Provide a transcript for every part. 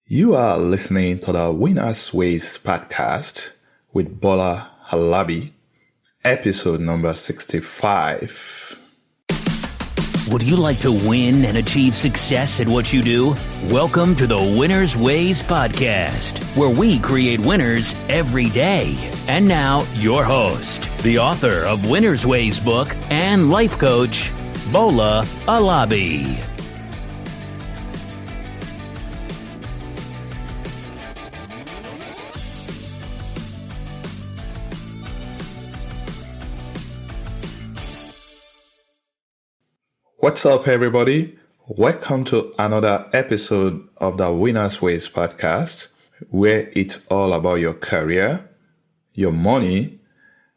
You are listening to the Winners Ways podcast with Bola Halabi, episode number 65. Would you like to win and achieve success at what you do? Welcome to the Winners Ways podcast, where we create winners every day. And now, your host, the author of Winners Ways book and life coach, Bola Halabi. What's up, everybody? Welcome to another episode of the Winners Ways podcast, where it's all about your career, your money,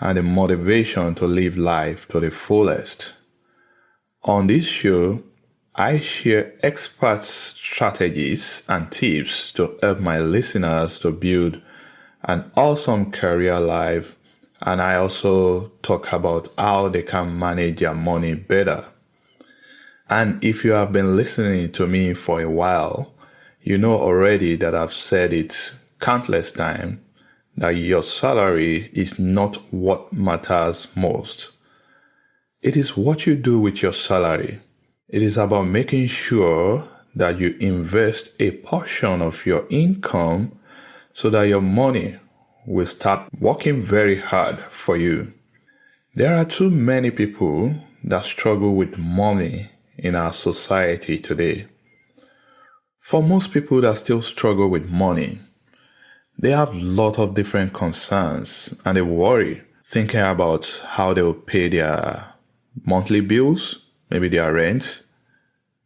and the motivation to live life to the fullest. On this show, I share expert strategies and tips to help my listeners to build an awesome career life, and I also talk about how they can manage their money better. And if you have been listening to me for a while, you know already that I've said it countless times that your salary is not what matters most. It is what you do with your salary. It is about making sure that you invest a portion of your income so that your money will start working very hard for you. There are too many people that struggle with money in our society today. For most people that still struggle with money, they have a lot of different concerns and they worry thinking about how they will pay their monthly bills, maybe their rent,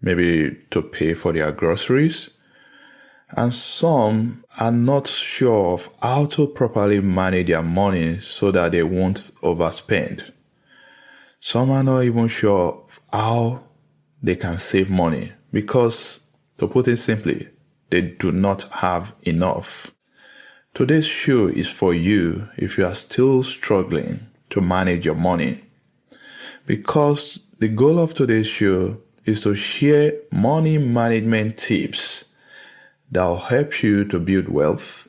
maybe to pay for their groceries. And some are not sure of how to properly manage their money so that they won't overspend. Some are not even sure of how they can save money because, to put it simply, they do not have enough. Today's show is for you if you are still struggling to manage your money, because the goal of today's show is to share money management tips that will help you to build wealth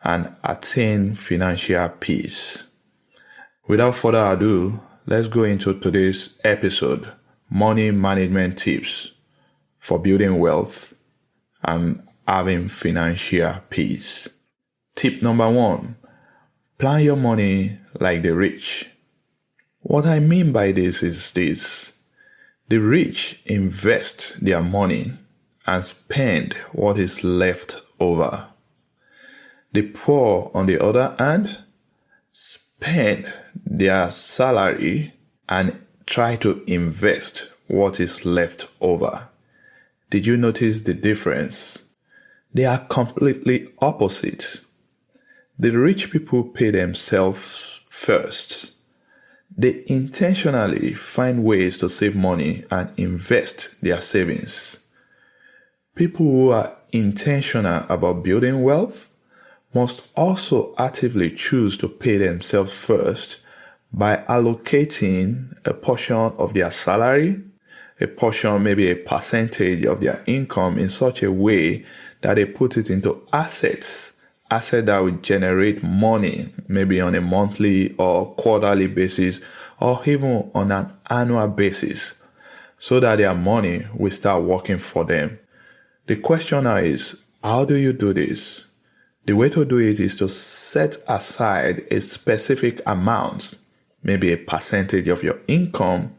and attain financial peace. Without further ado, let's go into today's episode. Money management tips for building wealth and having financial peace. Tip number 1, plan your money like the rich. What I mean by this is this. The rich invest their money and spend what is left over. The poor, on the other hand, spend their salary and try to invest what is left over. Did you notice the difference? They are completely opposite. The rich people pay themselves first. They intentionally find ways to save money and invest their savings. People who are intentional about building wealth must also actively choose to pay themselves first by allocating a portion of their salary, a portion, maybe a percentage of their income in such a way that they put it into assets that will generate money, maybe on a monthly or quarterly basis, or even on an annual basis, so that their money will start working for them. The question now is, how do you do this? The way to do it is to set aside a specific amount, maybe a percentage of your income,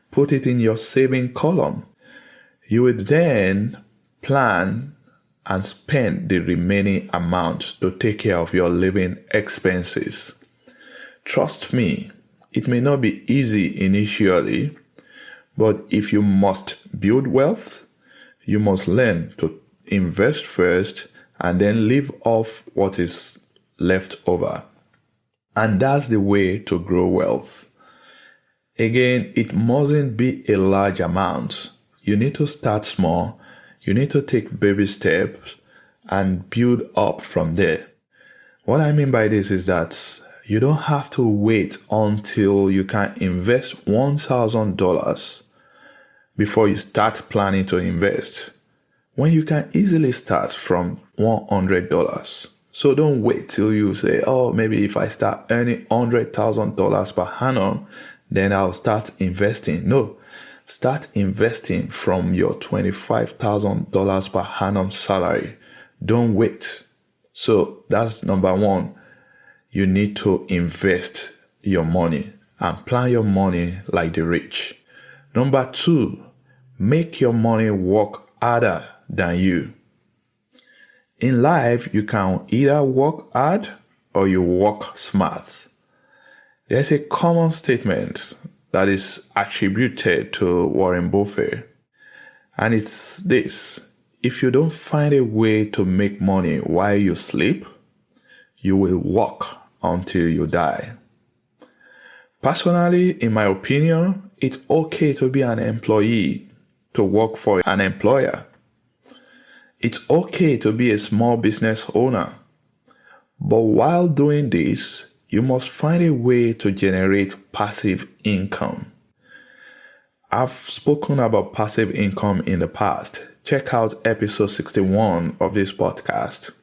put it in your saving column. You will then plan and spend the remaining amount to take care of your living expenses. Trust me, it may not be easy initially, but if you must build wealth, you must learn to invest first and then live off what is left over. And that's the way to grow wealth. Again, it mustn't be a large amount. You need to start small. You need to take baby steps and build up from there. What I mean by this is that you don't have to wait until you can invest $1,000 before you start planning to invest. When you can easily start from $100. So don't wait till you say, oh, maybe if I start earning $100,000 per annum, then I'll start investing. No, start investing from your $25,000 per annum salary. Don't wait. So that's number one. You need to invest your money and plan your money like the rich. Number two, make your money work harder than you. In life, you can either work hard or you work smart. There's a common statement that is attributed to Warren Buffett, and it's this: if you don't find a way to make money while you sleep, you will work until you die. Personally, in my opinion, it's okay to be an employee, to work for an employer. It's okay to be a small business owner. But while doing this, you must find a way to generate passive income. I've spoken about passive income in the past. Check out episode 61 of this podcast,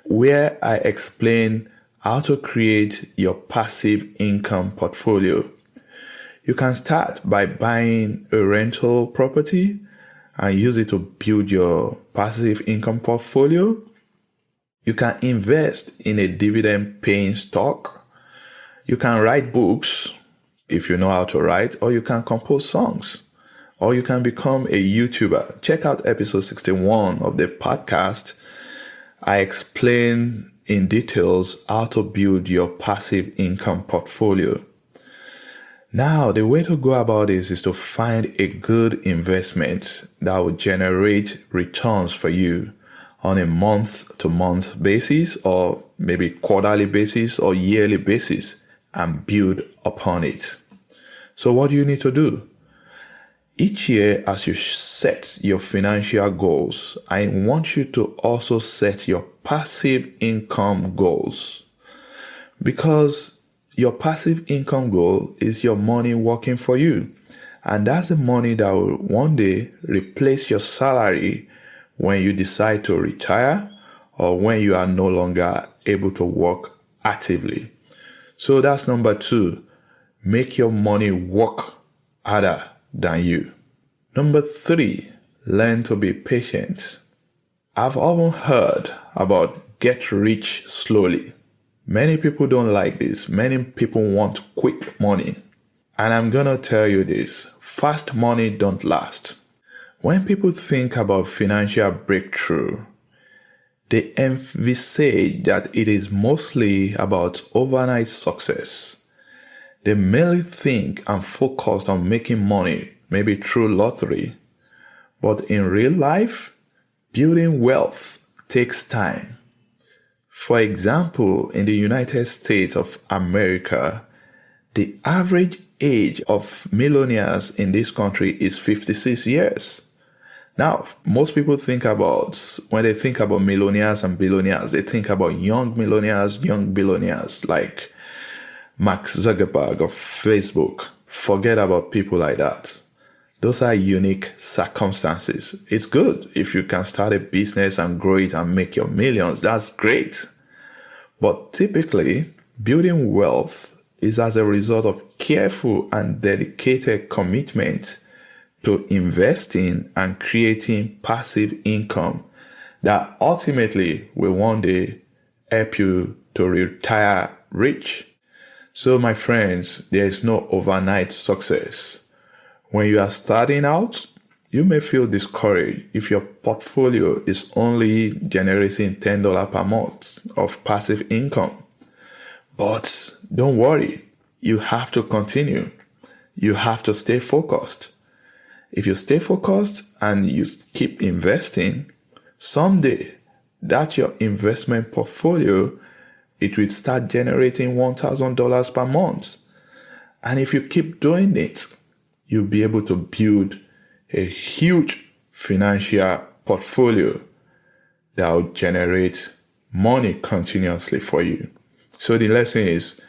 where I explain how to create your passive income portfolio. You can start by buying a rental property and use it to build your passive income portfolio. You can invest in a dividend-paying stock. You can write books if you know how to write, or you can compose songs, or you can become a YouTuber. Check out episode 61 of the podcast. I explain in details how to build your passive income portfolio. Now, the way to go about this is to find a good investment that will generate returns for you on a month-to-month basis, or maybe quarterly basis or yearly basis, and build upon it. So what do you need to do? Each year, as you set your financial goals, I want you to also set your passive income goals, because your passive income goal is your money working for you. And that's the money that will one day replace your salary when you decide to retire or when you are no longer able to work actively. So that's number two. Make your money work harder than you. Number three, learn to be patient. I've often heard about get rich slowly. Many people don't like this. Many people want quick money. And I'm going to tell you this: fast money don't last. When people think about financial breakthrough, they envisage that it is mostly about overnight success. They merely think and focus on making money, maybe through lottery. But in real life, building wealth takes time. For example, in the United States of America, the average age of millionaires in this country is 56 years. Now, most people when they think about millionaires and billionaires, they think about young millionaires, young billionaires like Mark Zuckerberg of Facebook. Forget about people like that. Those are unique circumstances. It's good if you can start a business and grow it and make your millions. That's great. But typically, building wealth is as a result of careful and dedicated commitment to investing and creating passive income that ultimately will one day help you to retire rich. So my friends, there is no overnight success. When you are starting out, you may feel discouraged if your portfolio is only generating $10 per month of passive income. But don't worry, you have to continue. You have to stay focused. If you stay focused and you keep investing, someday that your investment portfolio, it will start generating $1,000 per month. And if you keep doing it, you'll be able to build a huge financial portfolio that will generate money continuously for you. So the lesson is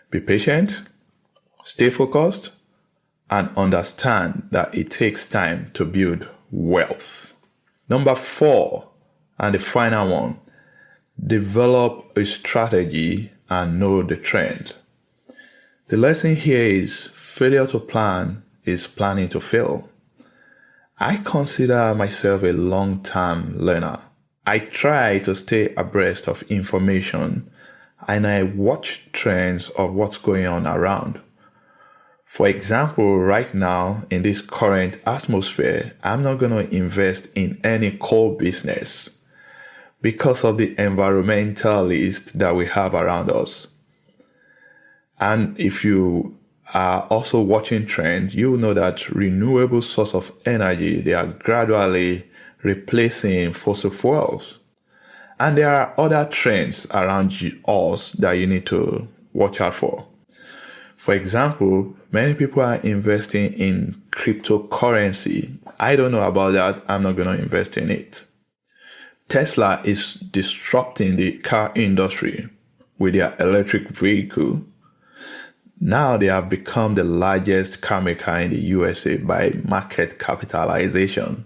be patient, stay focused, and understand that it takes time to build wealth. Number 4, and the final one, develop a strategy, and know the trend. The lesson here is failure to plan is planning to fail. I consider myself a long-term learner. I try to stay abreast of information and I watch trends of what's going on around. For example, right now in this current atmosphere, I'm not going to invest in any coal business because of the environmentalists that we have around us. And if you are also watching trends, you know that renewable source of energy, they are gradually replacing fossil fuels. And there are other trends around us that you need to watch out for. For example, many people are investing in cryptocurrency. I don't know about that. I'm not going to invest in it. Tesla is disrupting the car industry with their electric vehicle. Now they have become the largest car maker in the USA by market capitalization.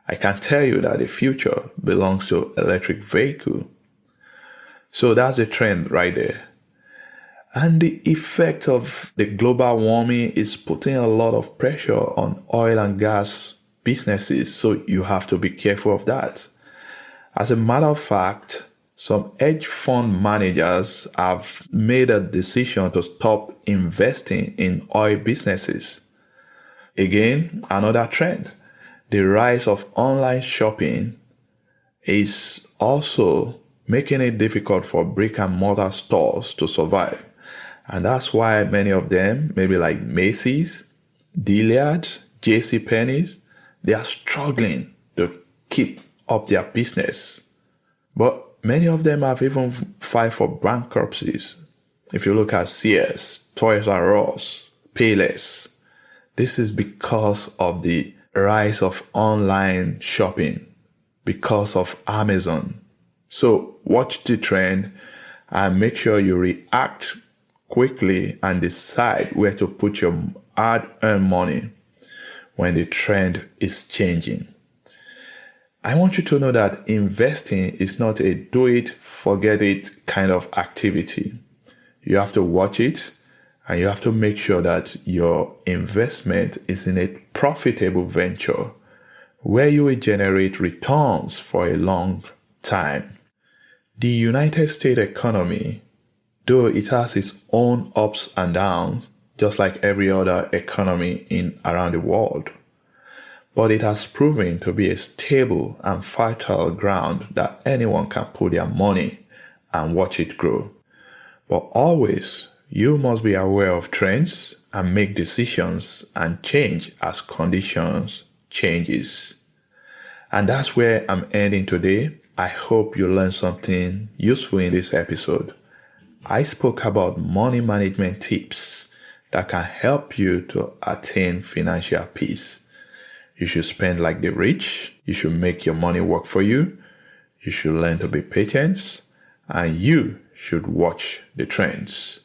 I can tell you that the future belongs to electric vehicle. So that's the trend right there. And the effect of the global warming is putting a lot of pressure on oil and gas businesses. So you have to be careful of that. As a matter of fact, some hedge fund managers have made a decision to stop investing in oil businesses. Again, another trend. The rise of online shopping is also making it difficult for brick and mortar stores to survive. And that's why many of them, maybe like Macy's, Dillard's, JCPenney's, they are struggling to keep up their business. But many of them have even filed for bankruptcies. If you look at Sears, Toys R Us, Payless, this is because of the rise of online shopping, because of Amazon. So watch the trend and make sure you react quickly and decide where to put your hard-earned money when the trend is changing. I want you to know that investing is not a do it, forget it kind of activity. You have to watch it and you have to make sure that your investment is in a profitable venture where you will generate returns for a long time. The United States economy, though it has its own ups and downs, just like every other economy around the world, but it has proven to be a stable and fertile ground that anyone can put their money and watch it grow. But always, you must be aware of trends and make decisions and change as conditions changes. And that's where I'm ending today. I hope you learned something useful in this episode. I spoke about money management tips that can help you to attain financial peace. You should spend like the rich. You should make your money work for you. You should learn to be patient. And you should watch the trends.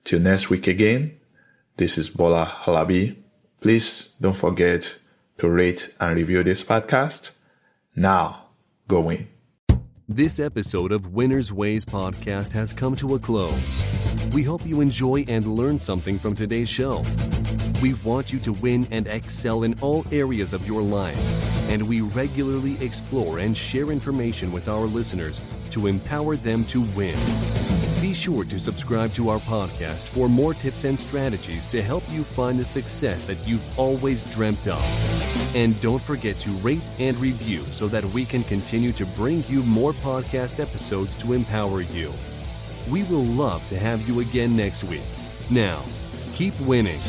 Till next week again, this is Bola Halabi. Please don't forget to rate and review this podcast. Now, go win. This episode of Winner's Ways podcast has come to a close. We hope you enjoy and learn something from today's show. We want you to win and excel in all areas of your life, and we regularly explore and share information with our listeners to empower them to win. Be sure to subscribe to our podcast for more tips and strategies to help you find the success that you've always dreamt of. And don't forget to rate and review so that we can continue to bring you more podcast episodes to empower you. We will love to have you again next week. Now, keep winning.